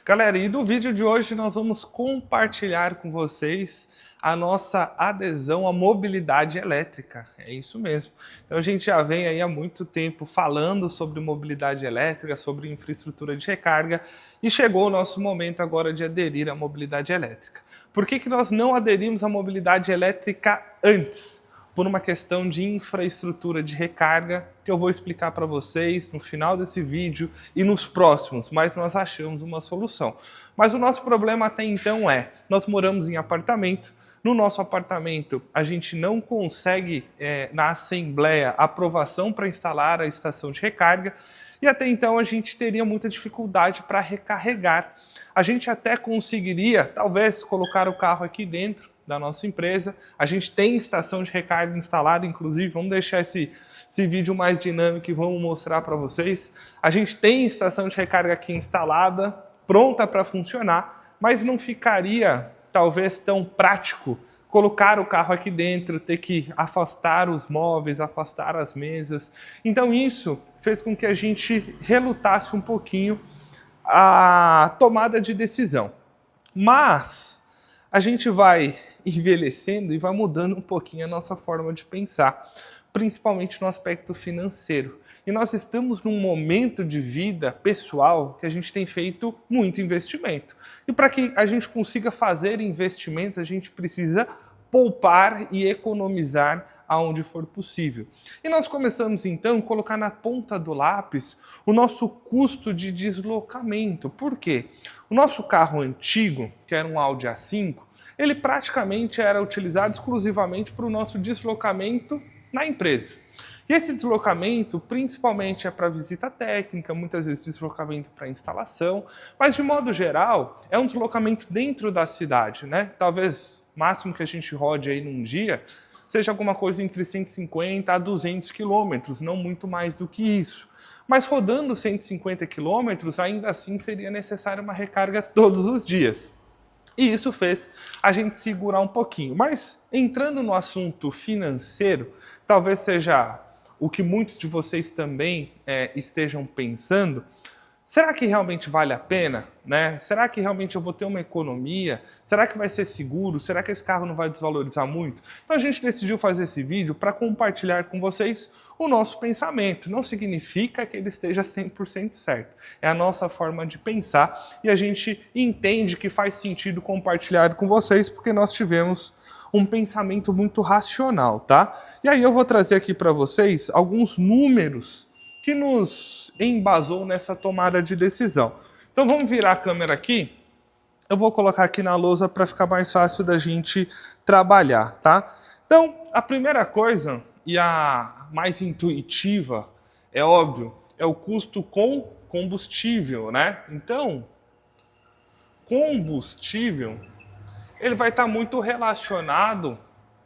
Galera, e no vídeo de hoje nós vamos compartilhar com vocês a nossa adesão à mobilidade elétrica. É isso mesmo. Então a gente já vem aí há muito tempo falando sobre mobilidade elétrica, sobre infraestrutura de recarga e chegou o nosso momento agora de aderir à mobilidade elétrica. Por que nós não aderimos à mobilidade elétrica antes? Por uma questão de infraestrutura de recarga, que eu vou explicar para vocês no final desse vídeo e nos próximos, mas nós achamos uma solução. Mas o nosso problema até então nós moramos em apartamento, no nosso apartamento a gente não consegue, na Assembleia, aprovação para instalar a estação de recarga, e até então a gente teria muita dificuldade para recarregar. A gente até conseguiria, talvez, colocar o carro aqui dentro da nossa empresa. A gente tem estação de recarga instalada, inclusive, vamos deixar esse vídeo mais dinâmico e vamos mostrar para vocês. A gente tem estação de recarga aqui instalada, pronta para funcionar, mas não ficaria, talvez, tão prático colocar o carro aqui dentro, ter que afastar os móveis, afastar as mesas. Então isso fez com que a gente relutasse um pouquinho a tomada de decisão. Mas a gente vai envelhecendo e vai mudando um pouquinho a nossa forma de pensar, principalmente no aspecto financeiro. E nós estamos num momento de vida pessoal que a gente tem feito muito investimento. E para que a gente consiga fazer investimentos, a gente precisa poupar e economizar aonde for possível. E nós começamos então a colocar na ponta do lápis o nosso custo de deslocamento. Por quê? O nosso carro antigo, que era um Audi A5, ele praticamente era utilizado exclusivamente para o nosso deslocamento na empresa. E esse deslocamento principalmente é para visita técnica, muitas vezes deslocamento para instalação, mas de modo geral é um deslocamento dentro da cidade, né? Talvez o máximo que a gente rode aí num dia seja alguma coisa entre 150 a 200 quilômetros, não muito mais do que isso. Mas rodando 150 quilômetros, ainda assim seria necessária uma recarga todos os dias. E isso fez a gente segurar um pouquinho. Mas entrando no assunto financeiro, talvez seja o que muitos de vocês também estejam pensando. Será que realmente vale a pena, né? Será que realmente eu vou ter uma economia? Será que vai ser seguro? Será que esse carro não vai desvalorizar muito? Então a gente decidiu fazer esse vídeo para compartilhar com vocês o nosso pensamento. Não significa que ele esteja 100% certo. É a nossa forma de pensar e a gente entende que faz sentido compartilhar com vocês porque nós tivemos um pensamento muito racional, tá? E aí eu vou trazer aqui para vocês alguns números que nos embasou nessa tomada de decisão. Então vamos virar a câmera aqui. Eu vou colocar aqui na lousa para ficar mais fácil da gente trabalhar, tá? Então, a primeira coisa e a mais intuitiva, é óbvio, é o custo com combustível, né? Então, combustível, ele vai estar muito relacionado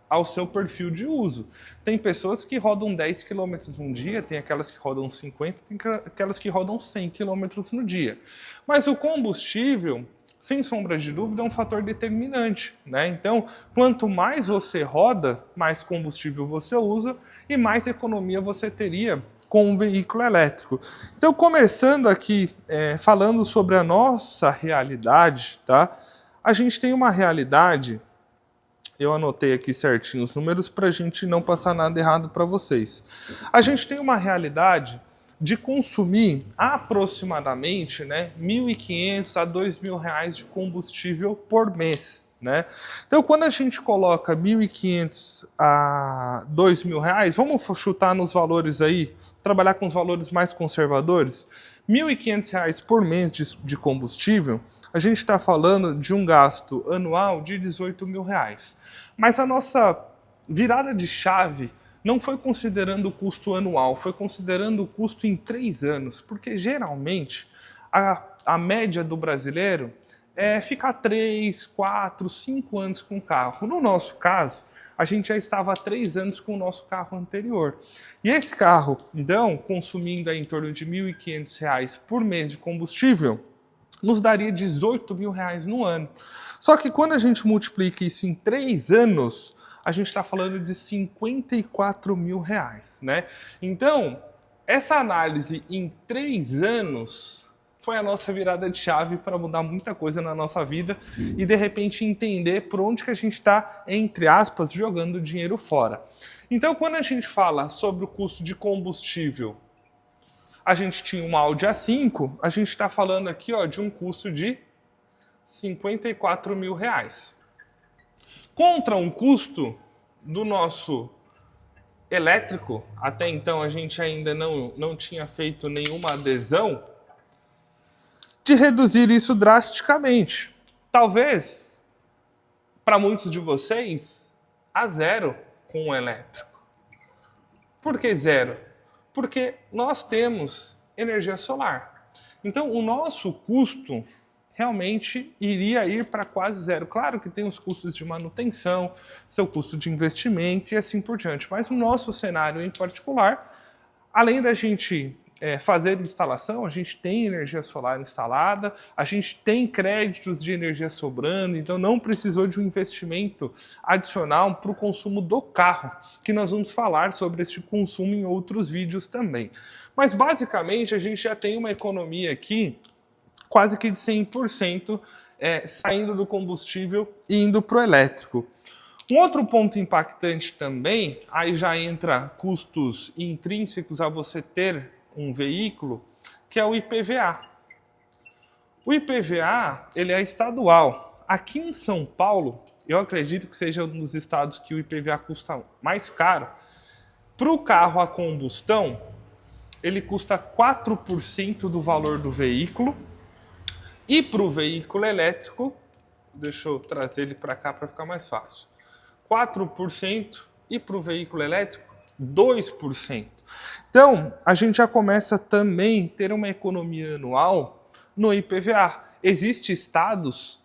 ao seu perfil de uso. Tem pessoas que rodam 10 km num dia, tem aquelas que rodam 50, tem aquelas que rodam 100 km no dia. Mas o combustível, sem sombra de dúvida, é um fator determinante, né? Então, quanto mais você roda, mais combustível você usa e mais economia você teria com um veículo elétrico. Então, começando aqui, falando sobre a nossa realidade, tá? A gente tem uma realidade. Eu anotei aqui certinho os números para a gente não passar nada errado para vocês. A gente tem uma realidade de consumir aproximadamente, né, R$ 1.500 a R$ 2.000 de combustível por mês, né? Então, quando a gente coloca R$ 1.500 a R$ 2.000, vamos chutar nos valores aí, trabalhar com os valores mais conservadores, R$ 1.500 por mês de combustível, a gente está falando de um gasto anual de R$ 18.000. Mas a nossa virada de chave não foi considerando o custo anual, foi considerando o custo em 3 anos, porque geralmente a média do brasileiro é ficar 3, 4, 5 anos com o carro. No nosso caso, a gente já estava há 3 anos com o nosso carro anterior. E esse carro, então, consumindo aí em torno de R$ 1.500 por mês de combustível, nos daria R$ 18.000 no ano. Só que quando a gente multiplica isso em 3 anos, a gente está falando de R$ 54.000, né? Então, essa análise em 3 anos foi a nossa virada de chave para mudar muita coisa na nossa vida e de repente entender por onde que a gente está, entre aspas, jogando dinheiro fora. Então, quando a gente fala sobre o custo de combustível, a gente tinha um Audi A5, a gente está falando aqui de um custo de 54 mil reais. Contra um custo do nosso elétrico, até então a gente ainda não tinha feito nenhuma adesão, de reduzir isso drasticamente. Talvez, para muitos de vocês, a zero com o elétrico. Por que zero? Porque nós temos energia solar. Então, o nosso custo realmente iria ir para quase zero. Claro que tem os custos de manutenção, seu custo de investimento e assim por diante. Mas no nosso cenário em particular, além da gente fazer instalação, a gente tem energia solar instalada, a gente tem créditos de energia sobrando, então não precisou de um investimento adicional para o consumo do carro, que nós vamos falar sobre este consumo em outros vídeos também. Mas basicamente a gente já tem uma economia aqui quase que de 100% saindo do combustível e indo para o elétrico. Um outro ponto impactante também, aí já entra custos intrínsecos a você ter um veículo, que é o IPVA. O IPVA, ele é estadual. Aqui em São Paulo, eu acredito que seja um dos estados que o IPVA custa mais caro. Para o carro a combustão, ele custa 4% do valor do veículo. E para o veículo elétrico, deixa eu trazer ele para cá para ficar mais fácil, 4% e para o veículo elétrico, 2%. Então, a gente já começa também a ter uma economia anual no IPVA. Existem estados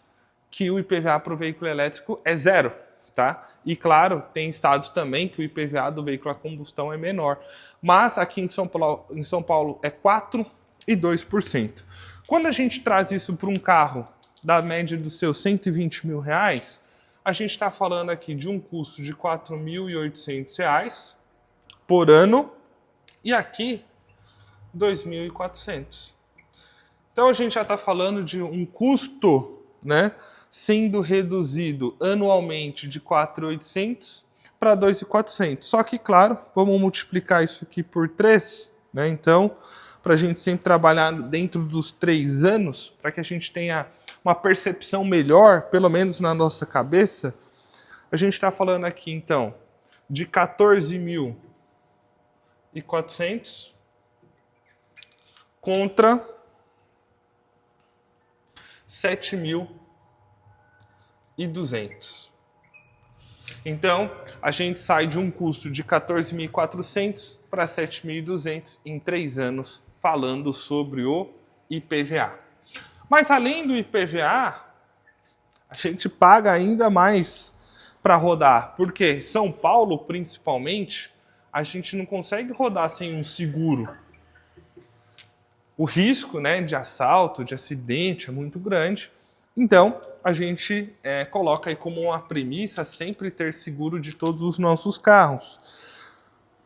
que o IPVA para o veículo elétrico é zero, tá? E claro, tem estados também que o IPVA do veículo a combustão é menor. Mas aqui em São Paulo é 4% e 2%. Quando a gente traz isso para um carro da média dos seus 120 mil reais, a gente está falando aqui de um custo de R$ 4.800 por ano e aqui R$ 2.400. Então a gente já está falando de um custo, né, sendo reduzido anualmente de 4.800 para 2.400. Só que, claro, vamos multiplicar isso aqui por 3, né? Então, para a gente sempre trabalhar dentro dos 3 anos, para que a gente tenha uma percepção melhor, pelo menos na nossa cabeça, a gente está falando aqui, então, de 14.400 contra 7.200. Então, a gente sai de um custo de 14.400 para 7.200 em 3 anos, falando sobre o IPVA. Mas além do IPVA, a gente paga ainda mais para rodar, porque São Paulo, principalmente, a gente não consegue rodar sem um seguro. O risco, né, de assalto, de acidente é muito grande. Então, a gente coloca aí como uma premissa sempre ter seguro de todos os nossos carros.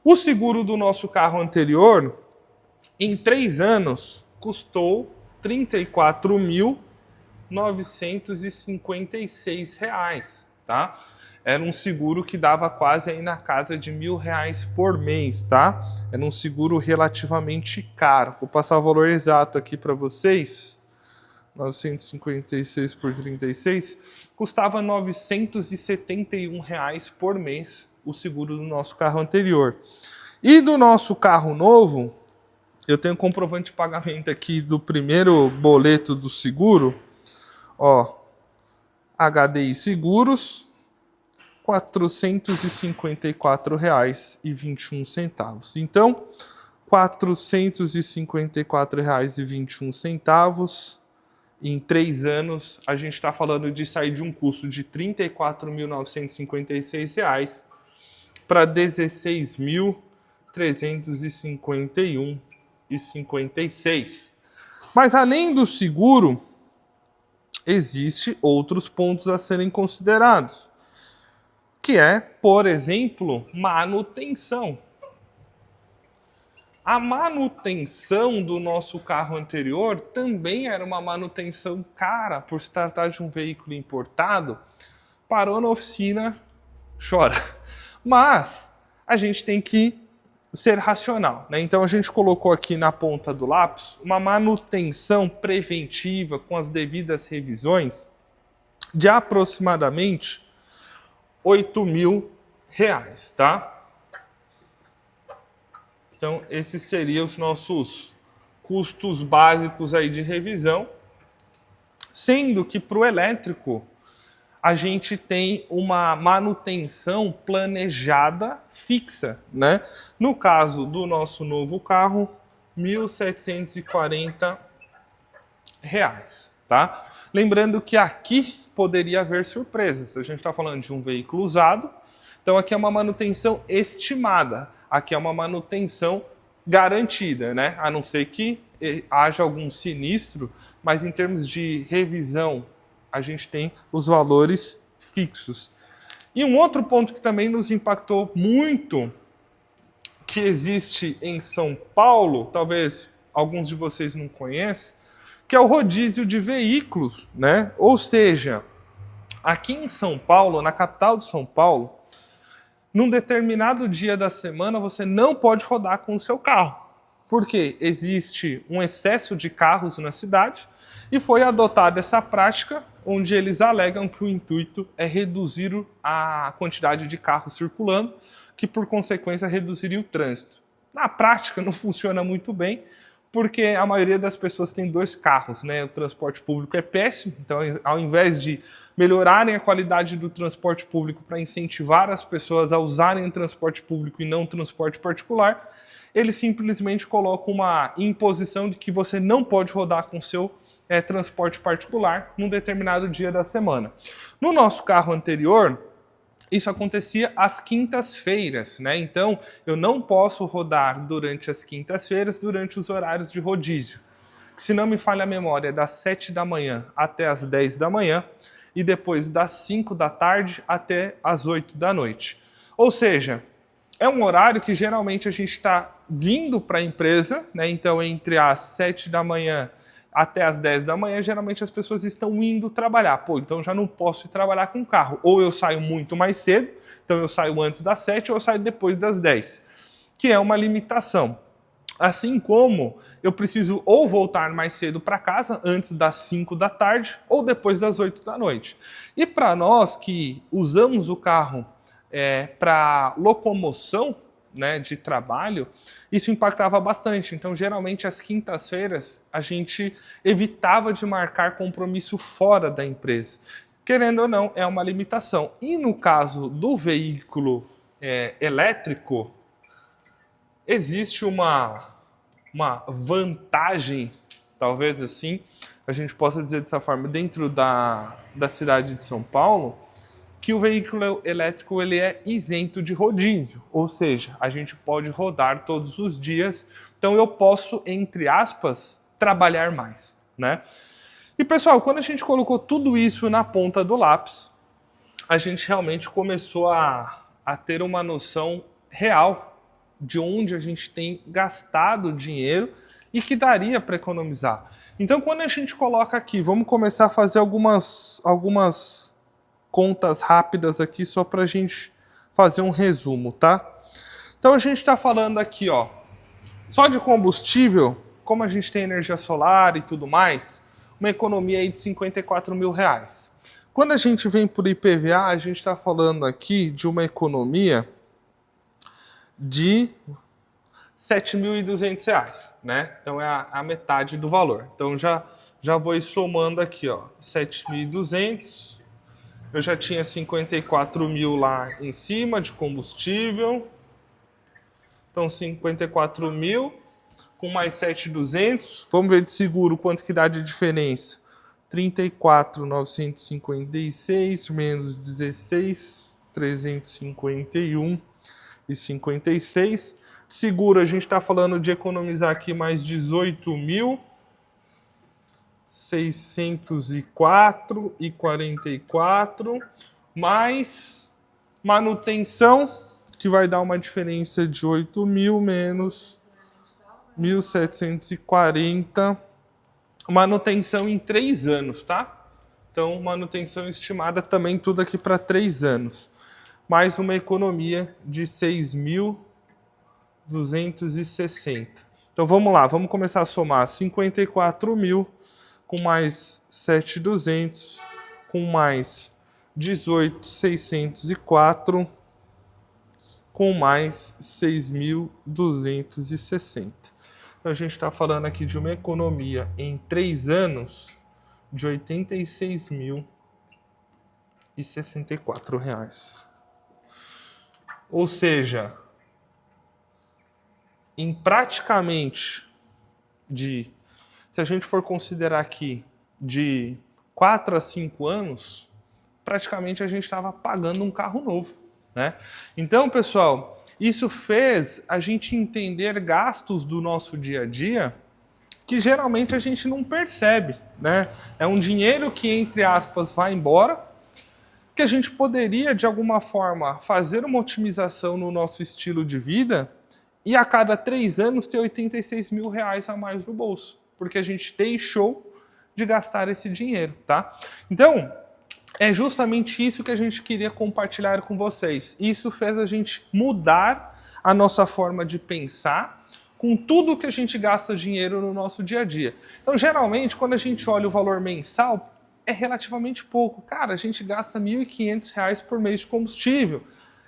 O seguro do nosso carro anterior, em 3 anos, custou R$ 34.956, tá? Era um seguro que dava quase aí na casa de R$ 1.000 por mês, tá? Era um seguro relativamente caro. Vou passar o valor exato aqui para vocês. 956 por 36, custava R$ 971 por mês o seguro do nosso carro anterior. E do nosso carro novo, eu tenho comprovante de pagamento aqui do primeiro boleto do seguro, ó, HDI Seguros, R$ 454,21. Então, R$ 454,21. Em 3 anos, a gente está falando de sair de um custo de R$ 34.956 para R$ 16.351,56. Mas além do seguro, existem outros pontos a serem considerados, que é, por exemplo, manutenção. A manutenção do nosso carro anterior também era uma manutenção cara, por se tratar de um veículo importado. Parou na oficina, chora. Mas a gente tem que ser racional, né? Então a gente colocou aqui na ponta do lápis uma manutenção preventiva com as devidas revisões de aproximadamente R$ 8.000, tá? Então esses seriam os nossos custos básicos aí de revisão, sendo que para o elétrico a gente tem uma manutenção planejada fixa, né? No caso do nosso novo carro, R$ 1.740, tá? Lembrando que aqui poderia haver surpresas. A gente está falando de um veículo usado, então aqui é uma manutenção estimada, aqui é uma manutenção garantida, né? A não ser que haja algum sinistro, mas em termos de revisão, a gente tem os valores fixos. E um outro ponto que também nos impactou muito, que existe em São Paulo, talvez alguns de vocês não conheçam, que é o rodízio de veículos, né? Ou seja, aqui em São Paulo, na capital de São Paulo, num determinado dia da semana você não pode rodar com o seu carro, porque existe um excesso de carros na cidade e foi adotada essa prática onde eles alegam que o intuito é reduzir a quantidade de carros circulando, que por consequência reduziria o trânsito. Na prática não funciona muito bem, porque a maioria das pessoas tem 2 carros, né? O transporte público é péssimo, então ao invés de melhorarem a qualidade do transporte público para incentivar as pessoas a usarem o transporte público e não o transporte particular, eles simplesmente colocam uma imposição de que você não pode rodar com seu transporte particular num determinado dia da semana. No nosso carro anterior, isso acontecia às quintas-feiras, né? Então, eu não posso rodar durante as quintas-feiras, durante os horários de rodízio. Se não me falha a memória, é das 7 da manhã até as 10 da manhã e depois das 5 da tarde até as 8 da noite. Ou seja, é um horário que geralmente a gente está vindo para a empresa, né? Então, entre as 7 da manhã até as 10 da manhã, geralmente as pessoas estão indo trabalhar. Pô, então já não posso ir trabalhar com carro. Ou eu saio muito mais cedo, então eu saio antes das 7 ou eu saio depois das 10, que é uma limitação. Assim como eu preciso ou voltar mais cedo para casa, antes das 5 da tarde, ou depois das 8 da noite. E para nós que usamos o carro para locomoção, né, de trabalho, isso impactava bastante. Então, geralmente, às quintas-feiras, a gente evitava de marcar compromisso fora da empresa. Querendo ou não, é uma limitação. E no caso do veículo elétrico, existe uma vantagem, talvez assim, a gente possa dizer dessa forma, dentro da cidade de São Paulo, que o veículo elétrico ele é isento de rodízio, ou seja, a gente pode rodar todos os dias, então eu posso, entre aspas, trabalhar mais, né? E pessoal, quando a gente colocou tudo isso na ponta do lápis, a gente realmente começou a ter uma noção real de onde a gente tem gastado dinheiro e que daria para economizar. Então, quando a gente coloca aqui, vamos começar a fazer algumas contas rápidas aqui só para a gente fazer um resumo, tá? Então a gente está falando aqui, ó, só de combustível, como a gente tem energia solar e tudo mais, uma economia aí de R$ 54.000. Quando a gente vem por IPVA, a gente está falando aqui de uma economia de R$ 7.200, né? Então é a metade do valor. Então já vou ir somando aqui, ó, 7.200. Eu já tinha 54.000 lá em cima de combustível. Então 54.000 com mais 7.200. Vamos ver de seguro quanto que dá de diferença. 34.956 menos 16.351,56. De seguro a gente está falando de economizar aqui mais 18.604,44, mais manutenção, que vai dar uma diferença de 8.000 menos 1.740. Manutenção em 3 anos, tá? Então, manutenção estimada também tudo aqui para 3 anos. Mais uma economia de 6.260. Então, vamos lá, vamos começar a somar 54.000 com mais 7.200, com mais 18.604, com mais 6.260. Então, a gente está falando aqui de uma economia em 3 anos de R$ 86.064. Ou seja, em praticamente se a gente for considerar aqui de 4 a 5 anos, praticamente a gente estava pagando um carro novo, né? Então, pessoal, isso fez a gente entender gastos do nosso dia a dia que geralmente a gente não percebe, né? É um dinheiro que, entre aspas, vai embora, que a gente poderia, de alguma forma, fazer uma otimização no nosso estilo de vida e a cada 3 anos ter 86 mil reais a mais no bolso, porque a gente deixou de gastar esse dinheiro, tá? Então, é justamente isso que a gente queria compartilhar com vocês. Isso fez a gente mudar a nossa forma de pensar com tudo que a gente gasta dinheiro no nosso dia a dia. Então, geralmente, quando a gente olha o valor mensal, é relativamente pouco. Cara, a gente gasta R$ 1.500 por mês de combustível.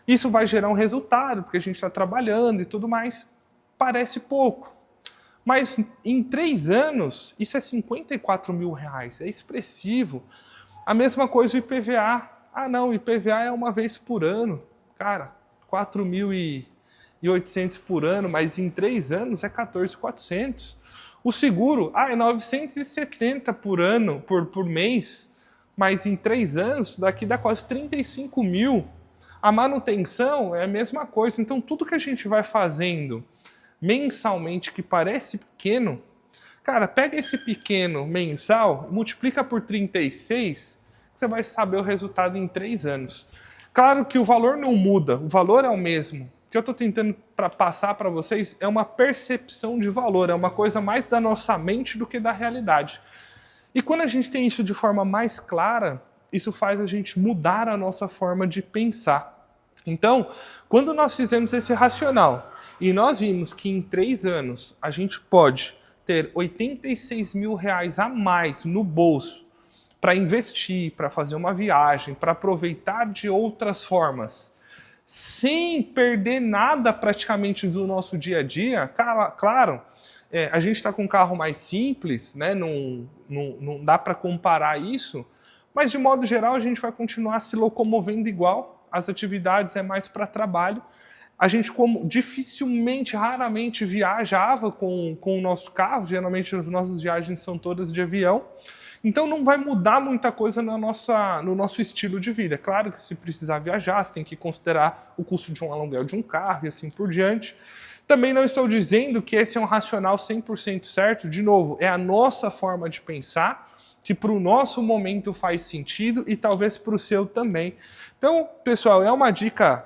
Isso vai gerar um resultado, porque a gente está trabalhando e tudo mais. Parece pouco. Mas em 3 anos, isso é 54 mil reais. É expressivo. A mesma coisa o IPVA. Ah, não, o IPVA é uma vez por ano. Cara, 4.800 por ano, mas em 3 anos é 14.400. O seguro, é 970 por ano, por mês, mas em 3 anos, daqui dá quase 35 mil. A manutenção é a mesma coisa. Então, tudo que a gente vai fazendo mensalmente que parece pequeno, cara, pega esse pequeno mensal, multiplica por 36, você vai saber o resultado em 3 anos. Claro que o valor não muda, o valor é o mesmo. O que eu estou tentando passar para vocês é uma percepção de valor, é uma coisa mais da nossa mente do que da realidade. E quando a gente tem isso de forma mais clara, isso faz a gente mudar a nossa forma de pensar. Então, quando nós fizemos esse racional e nós vimos que em 3 anos a gente pode ter 86 mil reais a mais no bolso para investir, para fazer uma viagem, para aproveitar de outras formas, sem perder nada praticamente do nosso dia a dia, claro, a gente está com um carro mais simples, né? Não dá para comparar isso, mas de modo geral a gente vai continuar se locomovendo igual, as atividades é mais para trabalho. A gente dificilmente, raramente viajava com o nosso carro, geralmente as nossas viagens são todas de avião, então não vai mudar muita coisa no nosso estilo de vida. É claro que se precisar viajar, você tem que considerar o custo de um aluguel de um carro e assim por diante. Também não estou dizendo que esse é um racional 100% certo, de novo, é a nossa forma de pensar, que para o nosso momento faz sentido e talvez para o seu também. Então, pessoal, é uma dica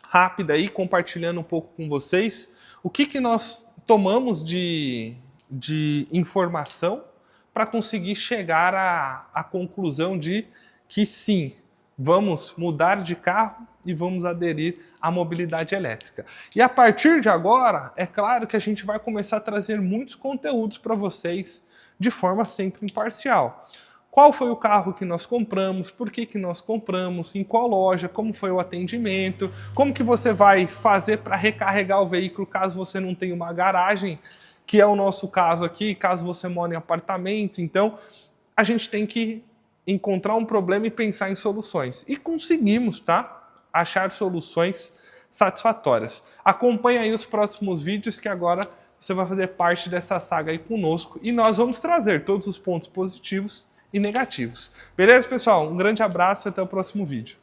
rápida aí, compartilhando um pouco com vocês o que nós tomamos de informação para conseguir chegar à conclusão de que sim, vamos mudar de carro e vamos aderir à mobilidade elétrica. E a partir de agora, é claro que a gente vai começar a trazer muitos conteúdos para vocês de forma sempre imparcial. Qual foi o carro que nós compramos, por que nós compramos, em qual loja, como foi o atendimento, como que você vai fazer para recarregar o veículo caso você não tenha uma garagem, que é o nosso caso aqui, caso você mora em apartamento. Então, a gente tem que encontrar um problema e pensar em soluções. E conseguimos, tá? Achar soluções satisfatórias. Acompanhe aí os próximos vídeos que agora você vai fazer parte dessa saga aí conosco e nós vamos trazer todos os pontos positivos e negativos. Beleza, pessoal? Um grande abraço e até o próximo vídeo.